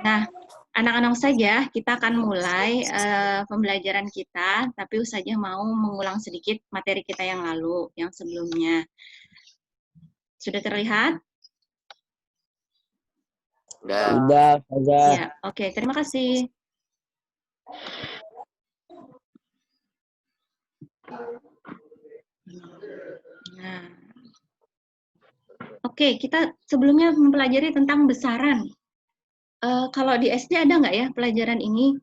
Nah, anak-anak saja kita akan mulai pembelajaran kita, tapi saja mau mengulang sedikit materi kita yang lalu, yang sebelumnya. Sudah terlihat? Sudah, Ya, oke. Terima kasih. Nah, oke, kita sebelumnya mempelajari tentang besaran. Kalau di SD ada nggak ya pelajaran ini?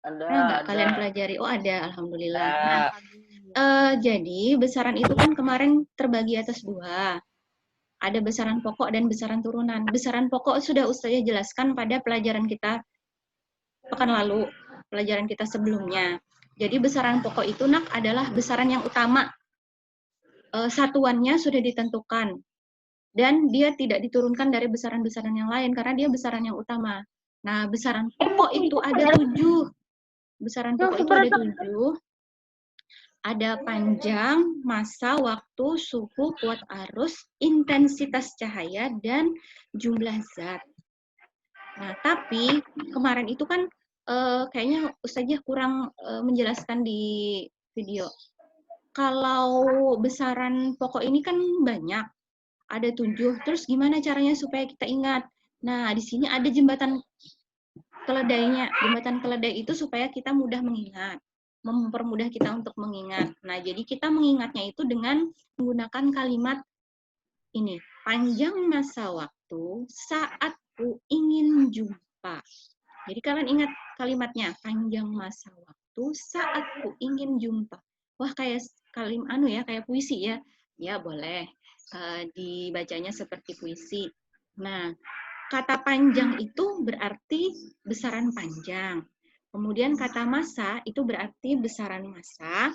Ada nggak kalian pelajari? Oh ada, alhamdulillah. Nah, jadi besaran itu kan kemarin terbagi atas dua. Ada besaran pokok dan besaran turunan. Besaran pokok sudah Ustazah jelaskan pada pelajaran kita pekan lalu, pelajaran kita sebelumnya. Jadi besaran pokok itu nak adalah besaran yang utama. Satuannya sudah ditentukan. Dan dia tidak diturunkan dari besaran-besaran yang lain karena dia besaran yang utama. Nah, besaran pokok itu ada 7. Besaran pokok itu ada 7. Ada panjang, massa, waktu, suhu, kuat arus, intensitas cahaya, dan jumlah zat. Nah, tapi kemarin itu kan kayaknya Ustazah kurang menjelaskan di video. Kalau besaran pokok ini kan banyak, ada 7. Terus gimana caranya supaya kita ingat? Nah, di sini ada jembatan keledainya. Jembatan keledai itu supaya kita mudah mengingat, mempermudah kita untuk mengingat. Nah, jadi kita mengingatnya itu dengan menggunakan kalimat ini. Panjang masa waktu saat ku ingin jumpa. Jadi kalian ingat kalimatnya, panjang masa waktu saat ku ingin jumpa. Wah, kayak kayak puisi ya. Ya, boleh. Dibacanya seperti puisi. Nah, kata panjang itu berarti besaran panjang. Kemudian kata masa itu berarti besaran masa.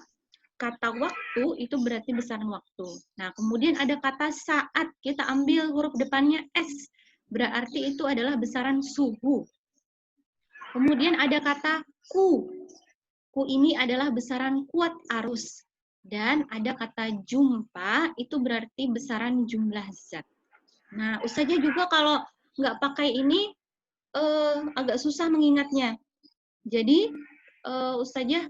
Kata waktu itu berarti besaran waktu. Nah, kemudian ada kata saat. Kita ambil huruf depannya S. Berarti itu adalah besaran suhu. Kemudian ada kata ku. Ku ini adalah besaran kuat arus. Dan ada kata jumpa, itu berarti besaran jumlah zat. Nah, Ustazah juga kalau nggak pakai ini, agak susah mengingatnya. Jadi, Ustazah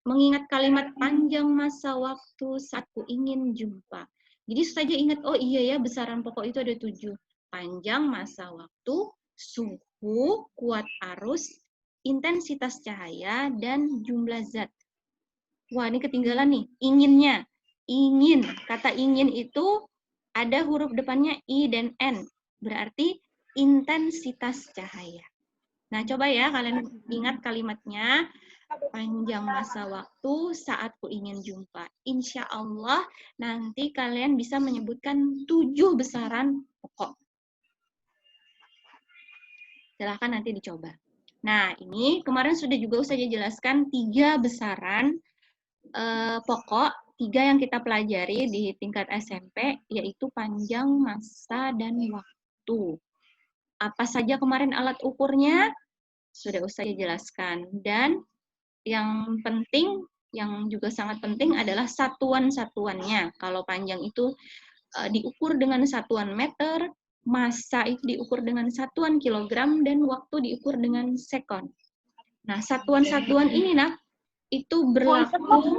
mengingat kalimat panjang masa waktu saat ku ingin jumpa. Jadi Ustazah ingat, oh iya ya, besaran pokok itu ada 7. Panjang masa waktu, suhu, kuat arus, intensitas cahaya, dan jumlah zat. Wah, ini ketinggalan nih, inginnya. Ingin, kata ingin itu ada huruf depannya I dan N. Berarti intensitas cahaya. Nah, coba ya kalian ingat kalimatnya. Panjang masa waktu saat ku ingin jumpa. Insya Allah nanti kalian bisa menyebutkan 7 besaran pokok. Silahkan nanti dicoba. Nah, ini kemarin sudah juga saya jelaskan 3 besaran pokok, 3 yang kita pelajari di tingkat SMP, yaitu panjang, massa, dan waktu. Apa saja kemarin alat ukurnya? Sudah saya jelaskan. Dan yang penting, yang juga sangat penting adalah satuan-satuannya. Kalau panjang itu diukur dengan satuan meter, massa itu diukur dengan satuan kilogram, dan waktu diukur dengan sekon. Nah, satuan-satuan ini itu berlaku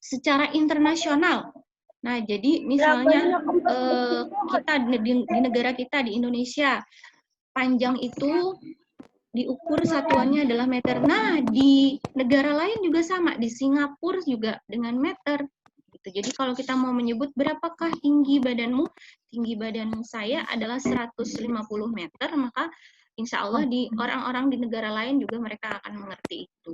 secara internasional. Nah, jadi misalnya kita di negara kita di Indonesia, panjang itu diukur satuannya adalah meter. Nah, di negara lain juga sama, di Singapura juga dengan meter. Gitu. Jadi kalau kita mau menyebut berapakah tinggi badanmu, tinggi badan saya adalah 150 meter, maka insya Allah di orang-orang di negara lain juga mereka akan mengerti itu.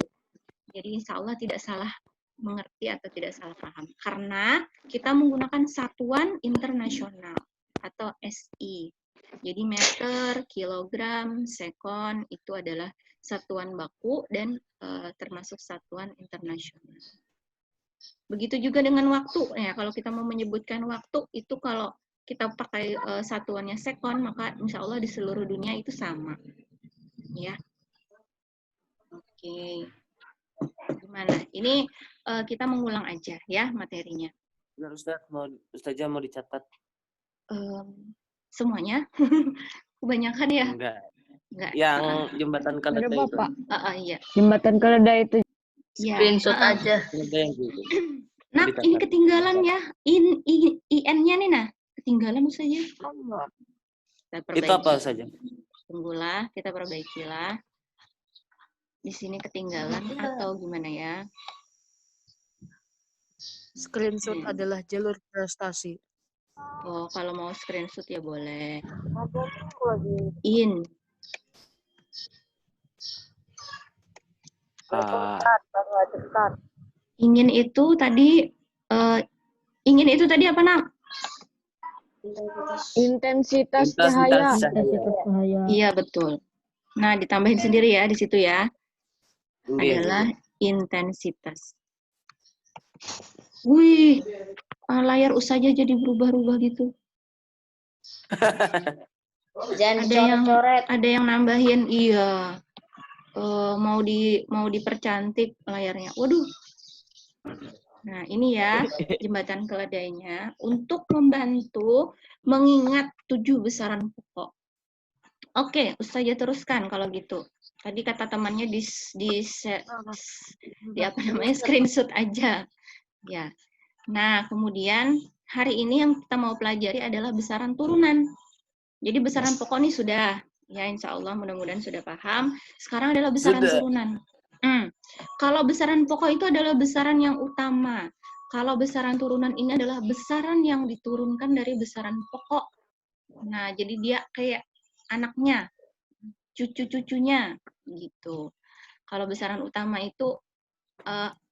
Jadi insya Allah tidak salah mengerti atau tidak salah paham. Karena kita menggunakan satuan internasional atau SI. Jadi meter, kilogram, sekon itu adalah satuan baku dan termasuk satuan internasional. Begitu juga dengan waktu. Ya, kalau kita mau menyebutkan waktu itu kalau kita pakai satuannya sekon, maka insya Allah di seluruh dunia itu sama. Ya. Oke. Gimana? Ini kita mengulang aja ya materinya. Ustazah mau dicatat? Semuanya? Kebanyakan ya? Enggak. Enggak. Yang jembatan Ada Keledai itu. Bapak. Iya. Jembatan Keledai itu. Iya. Screenshot aja. Keledai yang gitu. Nah, Dicatat. ini ketinggalan ya. IN-nya nih, nah. Ketinggalan saja. Kita perbaiki. Itu apa saja? Tunggulah, kita perbaikilah. Di sini ketinggalan atau gimana ya? Screenshot adalah jalur prestasi. Oh, kalau mau screenshot ya boleh. In. Ingin itu tadi apa, Nak? Intensitas Intensitas cahaya. cahaya. Iya, betul. Nah, ditambahin sendiri ya di situ ya. Iya, Adalah intensitas. Wih, layar Ustazah jadi berubah-ubah gitu. Jangan Ada yang nambahin, iya. Mau dipercantik layarnya. Waduh. Nah, ini ya jembatan keledainya untuk membantu mengingat 7 besaran pokok. Oke, Ustazah teruskan kalau gitu. Tadi kata temannya di screenshot aja. Ya. Nah, kemudian hari ini yang kita mau pelajari adalah besaran turunan. Jadi besaran pokok ini sudah, ya insya Allah mudah-mudahan sudah paham. Sekarang adalah besaran turunan. Kalau besaran pokok itu adalah besaran yang utama. Kalau besaran turunan ini adalah besaran yang diturunkan dari besaran pokok. Nah, jadi dia kayak anaknya, cucu-cucunya, gitu. Kalau besaran utama itu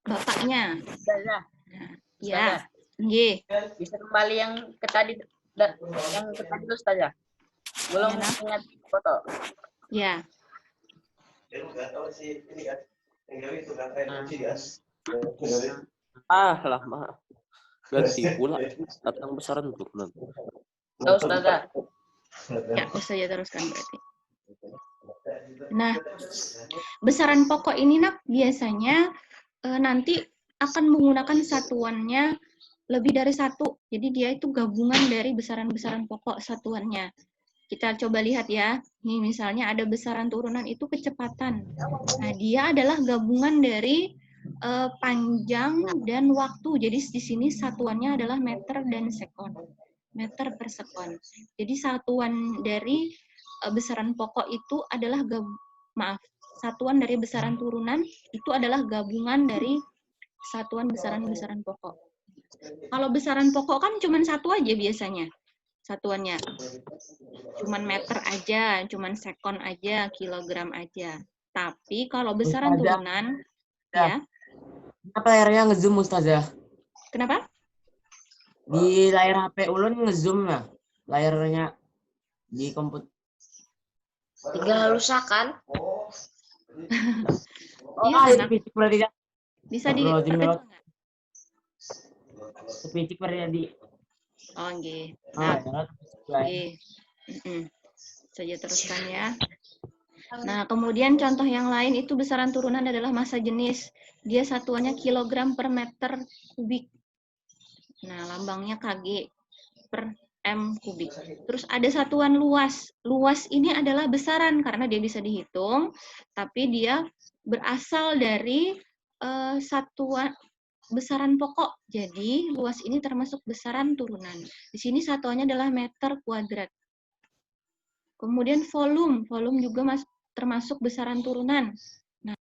bapaknya. Nah, ya, nggih. Bisa kembali yang ke tadi dulu saja. Belum ingat foto. Ya. Lama. Ganti pula tentang besaran turunan. Ustazah. Ya, Ustazah teruskan berarti. Nah, besaran pokok ini Nak biasanya nanti akan menggunakan satuannya lebih dari satu. Jadi dia itu gabungan dari besaran-besaran pokok satuannya. Kita coba lihat ya. Nih misalnya ada besaran turunan itu kecepatan. Nah, dia adalah gabungan dari panjang dan waktu. Jadi di sini satuannya adalah meter dan sekon. Meter per sekon. Jadi satuan dari besaran pokok itu adalah satuan dari besaran turunan itu adalah gabungan dari satuan besaran-besaran pokok. Kalau besaran pokok kan cuma satu aja biasanya satuannya. Cuman meter aja, cuman sekon aja, kilogram aja. Tapi kalau besaran turunan, ya. Kenapa layarnya ngezoom, Ustazah? Kenapa? Di layar HP ulun ngezoom lah. Layarnya di komputer. Tinggal lusakan. Iya, sepicik berarti ya. Bisa diperkecil nggak? Sepicik berarti di. Oh, nggih. Nah, nggih. Saja teruskan ya. Nah, kemudian contoh yang lain itu besaran turunan adalah massa jenis. Dia satuannya kilogram per meter kubik. Nah, lambangnya kg per m kubik. Terus ada satuan luas. Luas ini adalah besaran karena dia bisa dihitung, tapi dia berasal dari satuan besaran pokok. Jadi, luas ini termasuk besaran turunan. Di sini satuannya adalah meter kuadrat. Kemudian volume juga termasuk besaran turunan. Nah,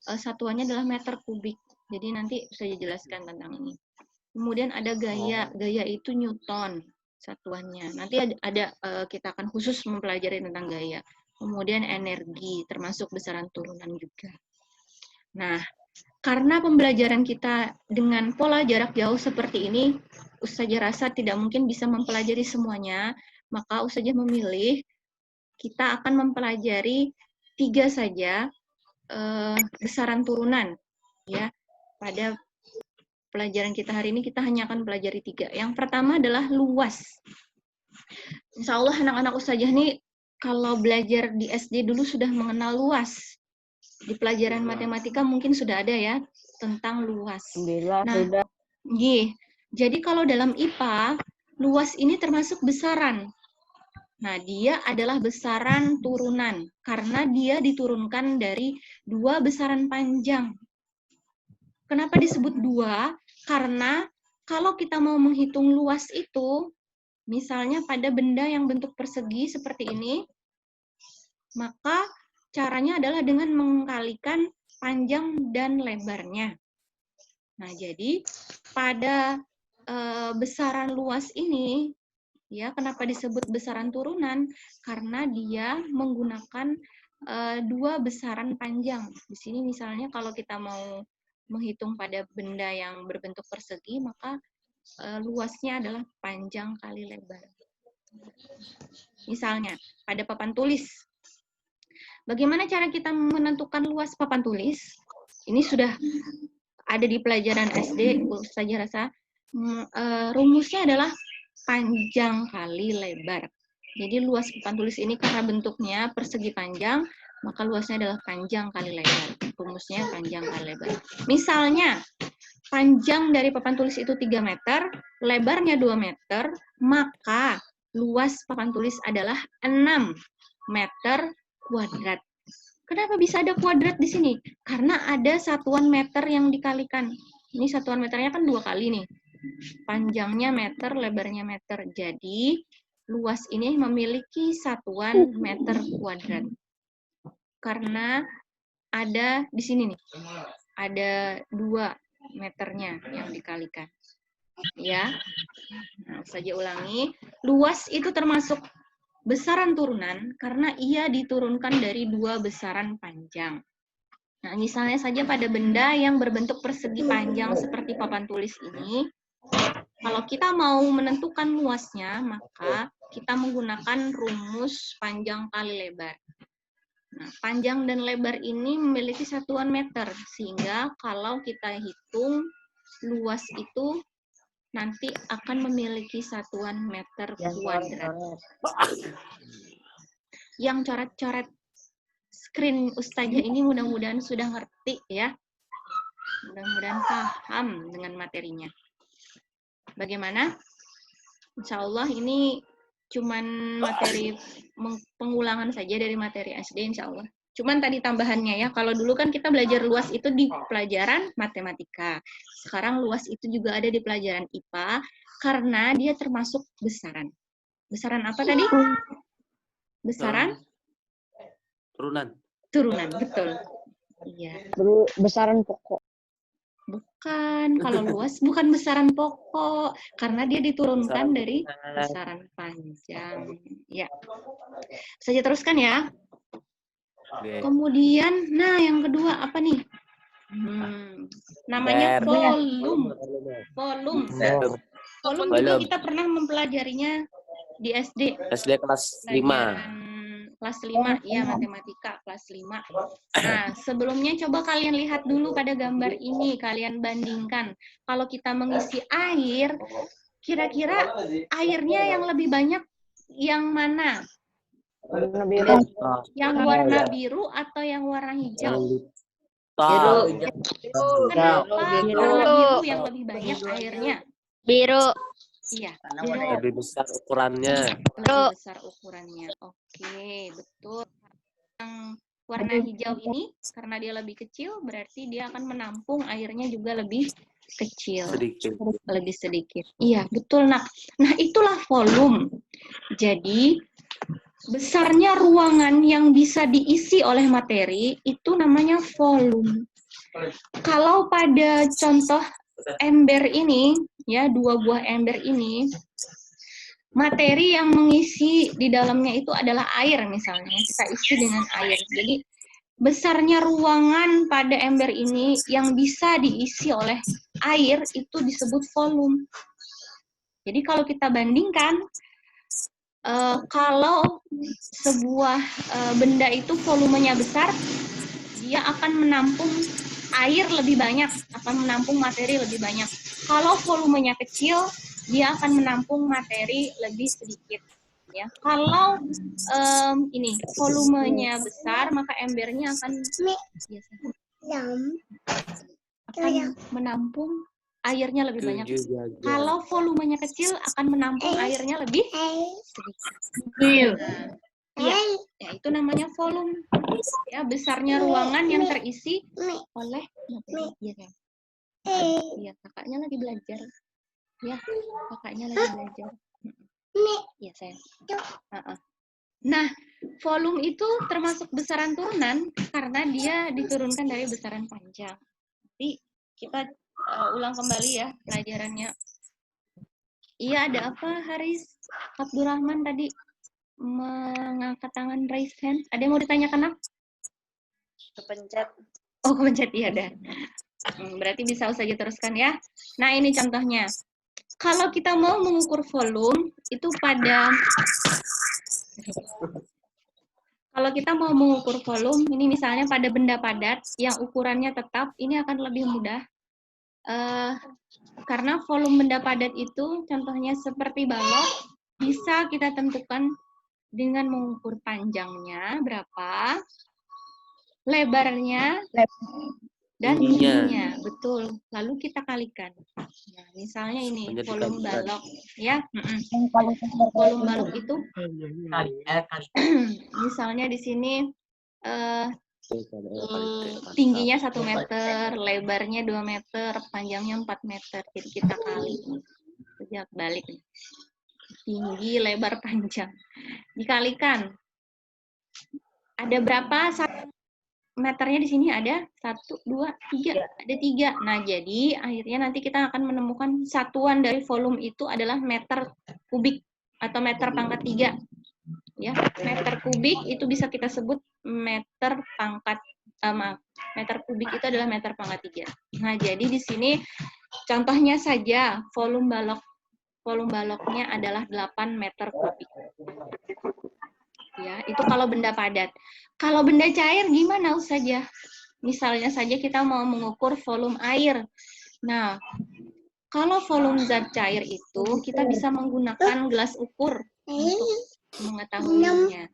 satuannya adalah meter kubik. Jadi nanti saya jelaskan tentang ini. Kemudian ada gaya. Gaya itu Newton satuannya. Nanti ada kita akan khusus mempelajari tentang gaya. Kemudian energi termasuk besaran turunan juga. Nah, karena pembelajaran kita dengan pola jarak jauh seperti ini, Ustazah rasa tidak mungkin bisa mempelajari semuanya, maka Ustazah memilih kita akan mempelajari 3 saja besaran turunan. Ya, pada pelajaran kita hari ini kita hanya akan pelajari 3. Yang pertama adalah luas. Insya Allah anak-anak Ustazah nih kalau belajar di SD dulu sudah mengenal luas. Di pelajaran matematika mungkin sudah ada ya tentang luas. Alhamdulillah, nah, sudah. Jadi kalau dalam IPA, luas ini termasuk besaran. Nah, dia adalah besaran turunan karena dia diturunkan dari 2 besaran panjang. Kenapa disebut 2? Karena kalau kita mau menghitung luas itu, misalnya pada benda yang bentuk persegi seperti ini, maka caranya adalah dengan mengkalikan panjang dan lebarnya. Nah, jadi pada besaran luas ini, ya, kenapa disebut besaran turunan? Karena dia menggunakan 2 besaran panjang. Di sini misalnya kalau kita mau menghitung pada benda yang berbentuk persegi, maka luasnya adalah panjang kali lebar. Misalnya, pada papan tulis. Bagaimana cara kita menentukan luas papan tulis? Ini sudah ada di pelajaran SD, Ustazah rasa. Rumusnya adalah panjang kali lebar. Jadi luas papan tulis ini karena bentuknya persegi panjang, maka luasnya adalah panjang kali lebar. Rumusnya panjang kali lebar. Misalnya, panjang dari papan tulis itu 3 meter, lebarnya 2 meter, maka luas papan tulis adalah 6 meter kuadrat. Kenapa bisa ada kuadrat di sini? Karena ada satuan meter yang dikalikan. Ini satuan meternya kan 2 kali nih. Panjangnya meter, lebarnya meter. Jadi, luas ini memiliki satuan meter kuadrat. Karena ada di sini nih. Ada 2 meternya yang dikalikan. Ya. Nah, saja ulangi. Luas itu termasuk besaran turunan karena ia diturunkan dari 2 besaran panjang. Nah, misalnya saja pada benda yang berbentuk persegi panjang seperti papan tulis ini, kalau kita mau menentukan luasnya, maka kita menggunakan rumus panjang kali lebar. Nah, panjang dan lebar ini memiliki satuan meter, sehingga kalau kita hitung luas itu nanti akan memiliki satuan meter kuadrat. Yang coret-coret screen Ustazah ini mudah-mudahan sudah ngerti ya. Mudah-mudahan paham dengan materinya. Bagaimana? Insya Allah ini cuman materi pengulangan saja dari materi SD insya Allah. Cuman tadi tambahannya ya, kalau dulu kan kita belajar luas itu di pelajaran matematika. Sekarang luas itu juga ada di pelajaran IPA, karena dia termasuk besaran. Besaran apa tadi? Besaran? Turunan. Turunan, betul. Iya. Besaran pokok. Bukan, kalau luas bukan besaran pokok, karena dia diturunkan dari besaran panjang. Ya. Saya teruskan ya. Kemudian, nah yang kedua apa nih? Namanya volume. Volume. Volume juga kita pernah mempelajarinya di SD. SD kelas 5. Kelas 5, ya matematika kelas 5. Nah, sebelumnya coba kalian lihat dulu pada gambar ini, kalian bandingkan. Kalau kita mengisi air, kira-kira airnya yang lebih banyak yang mana? Warna biru. Yang warna biru atau yang warna hijau? Biru. Kenapa warna biru yang lebih banyak airnya? Biru. Iya, Lebih besar ukurannya. lebih besar ukurannya. Oke, betul. Yang warna hijau ini karena dia lebih kecil, berarti dia akan menampung airnya juga lebih kecil. Sedikit. Lebih sedikit. Iya, betul, Nak. Nah, itulah volume. Jadi, besarnya ruangan yang bisa diisi oleh materi itu namanya volume. Kalau pada contoh ember ini, ya 2 buah ember ini, materi yang mengisi di dalamnya itu adalah air misalnya. Kita isi dengan air. Jadi, besarnya ruangan pada ember ini yang bisa diisi oleh air itu disebut volume. Jadi, kalau kita bandingkan, kalau sebuah benda itu volumenya besar, dia akan menampung air lebih banyak, akan menampung materi lebih banyak. Kalau volumenya kecil, dia akan menampung materi lebih sedikit. Ya, kalau ini volumenya besar, maka embernya akan menampung airnya lebih banyak. 7 jaga. Kalau volumenya kecil akan menampung airnya lebih sedikit. Nah, iya, ya itu namanya volume. Ya, besarnya ruangan yang terisi oleh materi. Iya, kakaknya lagi belajar. Ya, kakaknya lagi belajar. Iya, sayang. Nah, volume itu termasuk besaran turunan karena dia diturunkan dari besaran panjang. Jadi kita ulang kembali ya pelajarannya. Iya, ada apa Haris? Abdurrahman tadi mengangkat tangan, raise hand. Ada yang mau ditanyakan, Nak? Kepencet. Oh, kepencet, iya dah. Berarti bisa saja teruskan ya. Nah, ini contohnya. Kalau kita mau mengukur volume, itu pada... Kalau kita mau mengukur volume, ini misalnya pada benda padat yang ukurannya tetap, ini akan lebih mudah. Karena volume benda padat itu, contohnya seperti balok, bisa kita tentukan dengan mengukur panjangnya berapa, lebarnya, dan tingginya. Betul. Lalu kita kalikan. Nah, misalnya ini Menjadi volume kalikan. balok, ya. Volume balok itu, misalnya di sini tingginya 1 meter, lebarnya 2 meter, panjangnya 4 meter. Jadi kita kali. Sejak balik nih. Tinggi, lebar, panjang. Dikalikan. Ada berapa meternya di sini? Ada 1, 2, 3. Ada 3. Nah, jadi akhirnya nanti kita akan menemukan satuan dari volume itu adalah meter kubik atau meter pangkat 3. Ya, meter kubik itu bisa kita sebut meter pangkat meter kubik itu adalah meter pangkat 3. Nah, jadi di sini contohnya saja volume baloknya adalah 8 meter kubik. Ya, itu kalau benda padat. Kalau benda cair gimana saja? Misalnya saja kita mau mengukur volume air. Nah, kalau volume zat cair itu kita bisa menggunakan gelas ukur untuk mengetahuinya.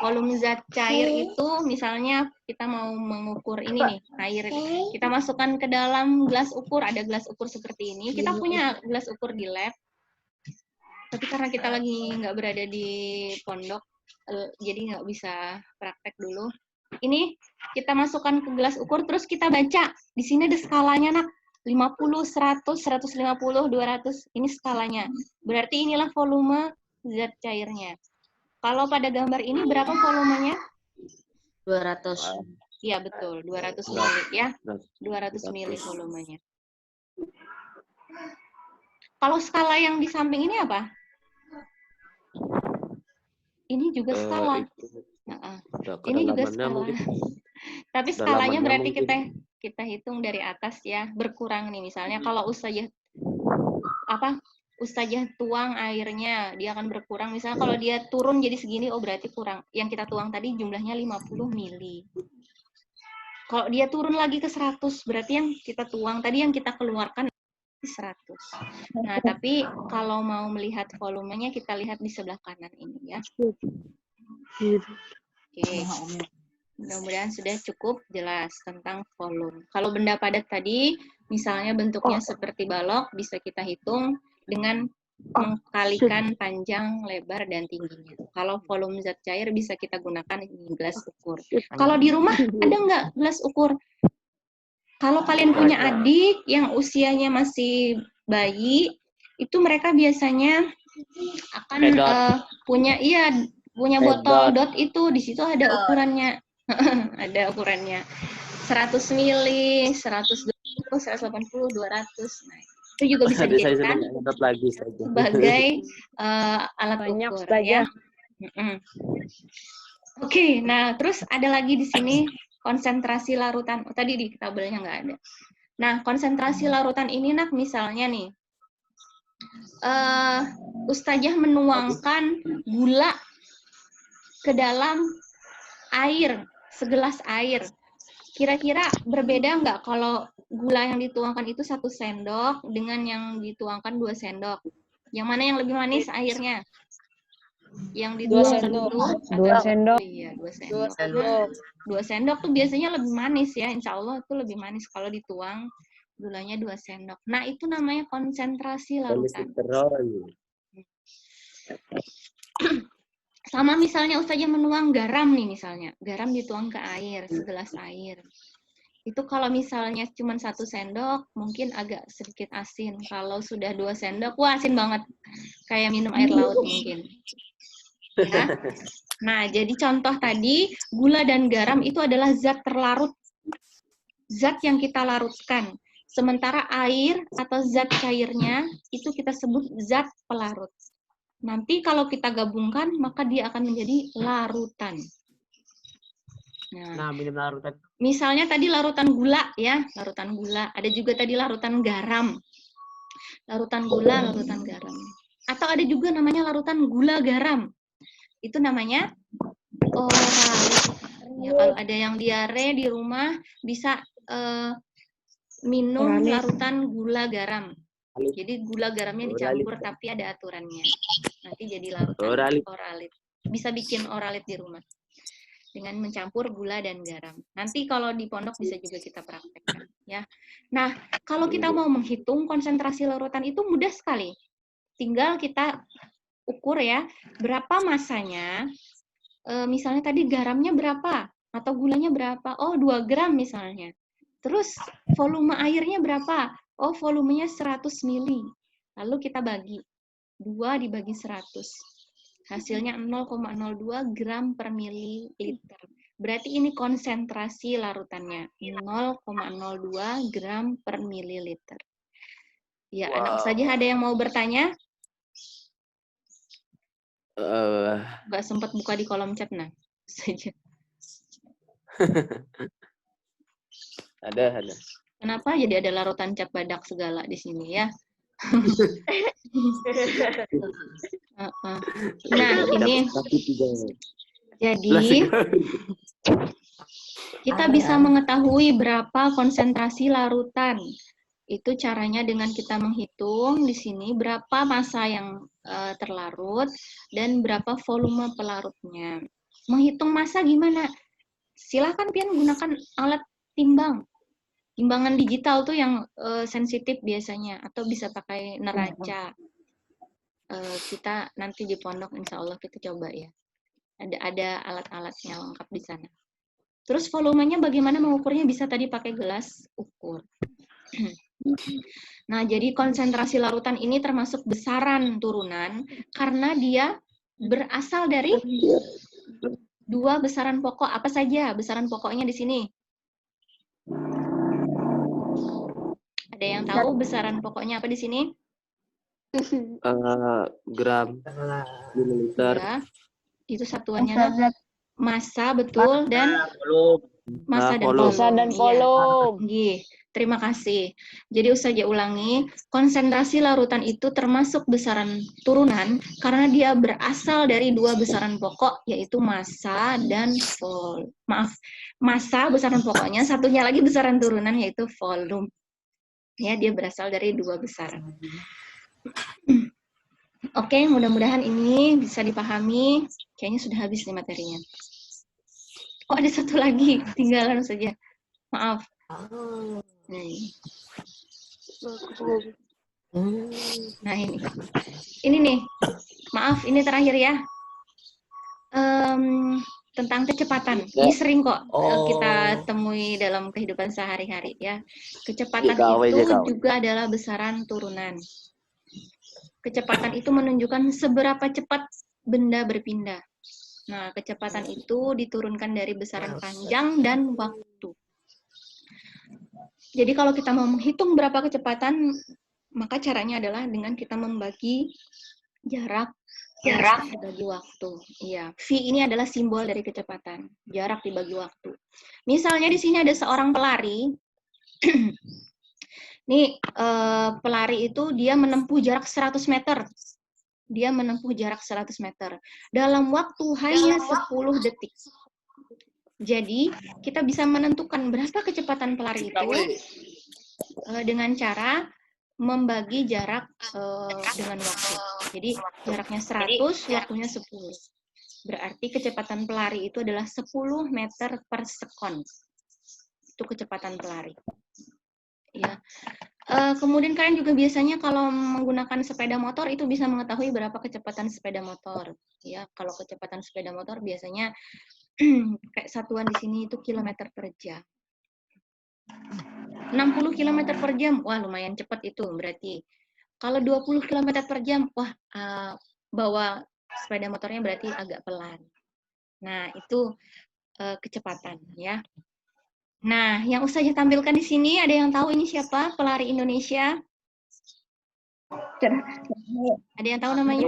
Volume zat cair itu misalnya kita mau mengukur ini nih, air. Kita masukkan ke dalam gelas ukur, ada gelas ukur seperti ini. Kita punya gelas ukur di lab. Tapi karena kita lagi nggak berada di pondok, jadi nggak bisa praktek dulu. Ini kita masukkan ke gelas ukur, terus kita baca. Di sini ada skalanya, Nak. 50, 100, 150, 200. Ini skalanya. Berarti inilah volume zat cairnya. Kalau pada gambar ini berapa volumenya? 200. Iya, betul. 200 mili ya. 200 mili volumenya. Kalau skala yang di samping ini apa? Ini juga skala. Ini juga skala. Tapi skalanya berarti kita hitung dari atas ya, berkurang nih. Misalnya kalau ustazah tuang airnya, dia akan berkurang. Misalnya kalau dia turun jadi segini, oh berarti kurang. Yang kita tuang tadi jumlahnya 50 mili. Kalau dia turun lagi ke 100, berarti yang kita tuang tadi yang kita keluarkan 100. Nah, tapi kalau mau melihat volumenya kita lihat di sebelah kanan ini ya. Oke. Mudah-mudahan sudah cukup jelas tentang volume. Kalau benda padat tadi, misalnya bentuknya seperti balok, bisa kita hitung dengan mengkalikan panjang, lebar, dan tingginya. Kalau volume zat cair bisa kita gunakan gelas ukur. Kalau di rumah ada nggak gelas ukur? Kalau kalian punya adik yang usianya masih bayi, itu mereka biasanya akan punya botol dot itu, di situ ada ukurannya. Ada ukurannya 100 mili, 120, 180, 200. Nah, itu juga bisa dijadikan sebagai alat ukur ya. Oke, nah terus ada lagi di sini konsentrasi larutan. Oh, tadi di tabelnya nggak ada. Nah, konsentrasi larutan ini, Nak, misalnya nih, ustazah menuangkan gula ke dalam air, segelas air. Kira-kira berbeda nggak kalau gula yang dituangkan itu 1 sendok dengan yang dituangkan 2 sendok? Yang mana yang lebih manis airnya? Yang dituangkan itu 2 sendok. Iya, 2 sendok. 2 sendok tuh biasanya lebih manis ya, insya Allah itu lebih manis kalau dituang Gulanya 2 sendok. Nah, itu namanya konsentrasi larutan. Kolesterol. Sama misalnya Ustazah menuang garam nih misalnya. Garam dituang ke air, segelas air. Itu kalau misalnya cuma 1 sendok, mungkin agak sedikit asin. Kalau sudah 2 sendok, wah asin banget. Kayak minum air laut mungkin. Ya. Nah, jadi contoh tadi, gula dan garam itu adalah zat terlarut. Zat yang kita larutkan. Sementara air atau zat cairnya, itu kita sebut zat pelarut. Nanti kalau kita gabungkan, maka dia akan menjadi larutan. Nah, minum larutan. Misalnya tadi larutan gula ya, larutan gula. Ada juga tadi larutan garam. Larutan gula, larutan garam. Atau ada juga namanya larutan gula garam. Itu namanya oralit. Ya, kalau ada yang diare di rumah bisa minum Oralit. larutan gula garam. Jadi gula garamnya dicampur tapi ada aturannya. Nanti jadi larutan oralit. Bisa bikin oralit di rumah dengan mencampur gula dan garam. Nanti kalau di pondok bisa juga kita praktekkan ya. Nah, kalau kita mau menghitung konsentrasi larutan itu mudah sekali. Tinggal kita ukur ya, berapa masanya. Misalnya tadi garamnya berapa atau gulanya berapa? Oh, 2 gram misalnya. Terus volume airnya berapa? Oh, volumenya 100 mili. Lalu kita bagi. 2 dibagi 100. Hasilnya 0,02 gram per mililiter. Berarti ini konsentrasi larutannya. 0,02 gram per mililiter. Ya, anak saja ada yang mau bertanya? Nggak sempat buka di kolom chat, nah. Saja. Ada. Kenapa jadi ada larutan cap badak segala di sini ya? Nah, ini jadi kita bisa mengetahui berapa konsentrasi larutan. Itu caranya dengan kita menghitung di sini berapa massa yang terlarut dan berapa volume pelarutnya. Menghitung massa gimana? Silahkan pian gunakan alat timbang. Timbangan digital tuh yang sensitif biasanya, atau bisa pakai neraca. Kita nanti di pondok insya Allah kita coba ya. Ada alat-alatnya lengkap di sana. Terus volumenya bagaimana mengukurnya? Bisa tadi pakai gelas ukur. Nah, jadi konsentrasi larutan ini termasuk besaran turunan karena dia berasal dari 2 besaran pokok. Apa saja besaran pokoknya di sini? Ada yang tahu besaran pokoknya apa di sini? Gram, mililiter. Ya, itu satuannya massa, betul, dan massa dan volume. Massa dan volume. Iya. Terima kasih. Jadi Ustazah ulangi, konsentrasi larutan itu termasuk besaran turunan karena dia berasal dari 2 besaran pokok, yaitu massa dan volume. Maaf, massa besaran pokoknya, satunya lagi besaran turunan yaitu volume. Ya, dia berasal dari 2 besaran. Oke, mudah-mudahan ini bisa dipahami. Kayaknya sudah habis nih materinya. Oh, ada satu lagi, tinggalan saja. Maaf. Nah, ini nih. Maaf, ini terakhir ya. Tentang kecepatan. Ini sering kok kita temui dalam kehidupan sehari-hari ya. Kecepatan itu juga adalah besaran turunan. Kecepatan itu menunjukkan seberapa cepat benda berpindah. Nah, kecepatan itu diturunkan dari besaran panjang dan waktu. Jadi kalau kita mau menghitung berapa kecepatan, maka caranya adalah dengan kita membagi jarak dibagi waktu. Iya, V ini adalah simbol dari kecepatan. Jarak dibagi waktu. Misalnya di sini ada seorang pelari. Nih, pelari itu dia menempuh jarak 100 meter. Dia menempuh jarak 100 meter. Dalam waktu hanya 10 detik. Jadi, kita bisa menentukan berapa kecepatan pelari itu dengan cara membagi jarak dengan waktu. Jadi jaraknya 100, waktunya 10. Berarti kecepatan pelari itu adalah 10 meter per sekon. Itu kecepatan pelari. Ya. Kemudian kalian juga biasanya kalau menggunakan sepeda motor itu bisa mengetahui berapa kecepatan sepeda motor. Ya, kalau kecepatan sepeda motor biasanya kayak satuan di sini itu kilometer per jam. 60 km per jam, wah lumayan cepat itu berarti. Kalau 20 km per jam, wah bawa sepeda motornya berarti agak pelan. Nah, itu kecepatan ya. Nah, yang Ustazah tampilkan di sini ada yang tahu ini siapa pelari Indonesia? Ada yang tahu namanya?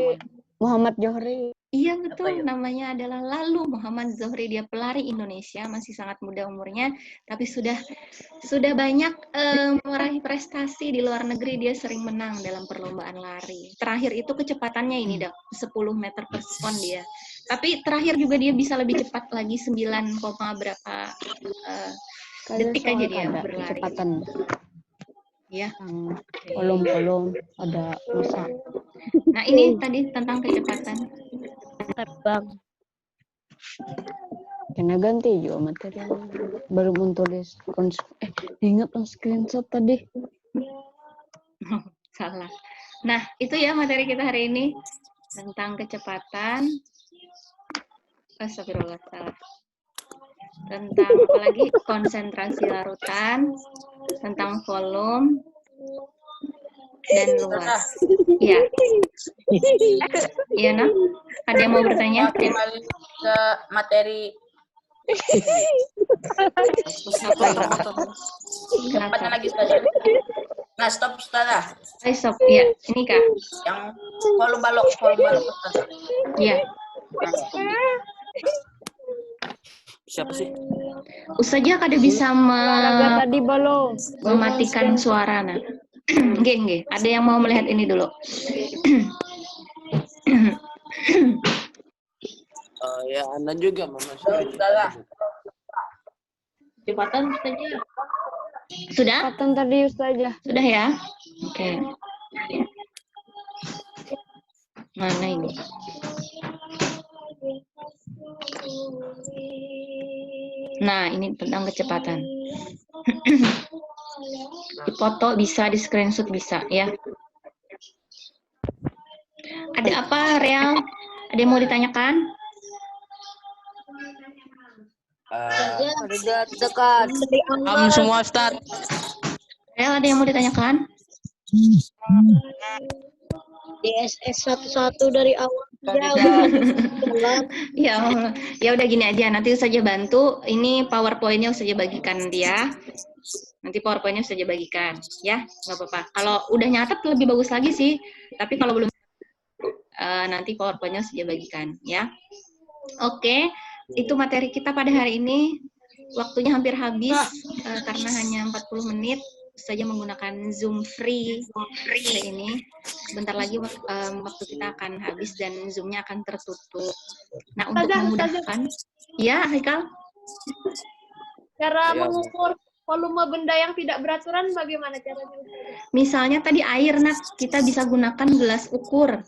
Muhammad Johri. Iya betul, namanya adalah Lalu Muhammad Zohri. Dia pelari Indonesia, masih sangat muda umurnya, tapi sudah banyak meraih prestasi di luar negeri. Dia sering menang dalam perlombaan lari. Terakhir itu kecepatannya ini 10 meter per sekon dia. Tapi terakhir juga dia bisa lebih cepat lagi 9, berapa detik aja dia berlari. Kecepatan. Ya. Kolom-kolom ada masa. Nah ini tadi tentang kecepatan. Terbang. Kena ganti juga materi baru muncul ingat screenshot tadi. Salah. Nah, itu ya materi kita hari ini tentang kecepatan. Astagfirullah, salah. Tentang apalagi konsentrasi larutan, tentang volume dan luas. Iya. Iya, Nak. Ada yang mau bertanya? Kembali ke materi. Cepatnya lagi saja. Nah, stop Ustazah. Ayo, stop. Iya, ini Kak. Yang volume balok Ustazah. Iya. Siapa sih? Ustazah kada bisa Tadi belum. mematikan suara, Nak. Nggih. Ada yang mau melihat ini dulu? Ya, Anda juga, Mama. Ustazah. Kecepatan saja. Sudah? Kecepatan tadi Ustazah. Sudah ya? Oke. Mana ini? Nah, ini tentang kecepatan. Dipoto bisa, di screenshot bisa ya. Ada apa, Real? Ada yang mau ditanyakan? Dekat. Semua, Ustaz. Real, ada yang mau ditanyakan? DSS 11 dari awal. Ya Allah. Ya udah gini aja, nanti saja bantu. Ini PowerPoint-nya saja bagikan dia. Nanti PowerPoint-nya saja bagikan, ya, nggak apa-apa. Kalau udah nyatet lebih bagus lagi sih. Tapi kalau belum, nanti PowerPoint-nya saja bagikan, ya. Oke, itu materi kita pada hari ini. Waktunya hampir habis karena hanya 40 menit. Saja menggunakan Zoom free hari ini. Sebentar lagi waktu kita akan habis dan Zoom-nya akan tertutup. Nah, untuk memudahkan, ya, Haikal. Cara Ya. mengukur volume benda yang tidak beraturan bagaimana caranya? Misalnya tadi air, Nak, kita bisa gunakan gelas ukur.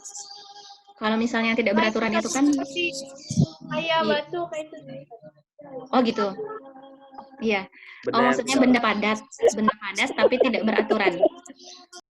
Kalau misalnya tidak beraturan itu kan, Seperti kayak batu kayak itu. oh gitu. Iya. Benda Oh, yang maksudnya benda padat tapi tidak beraturan.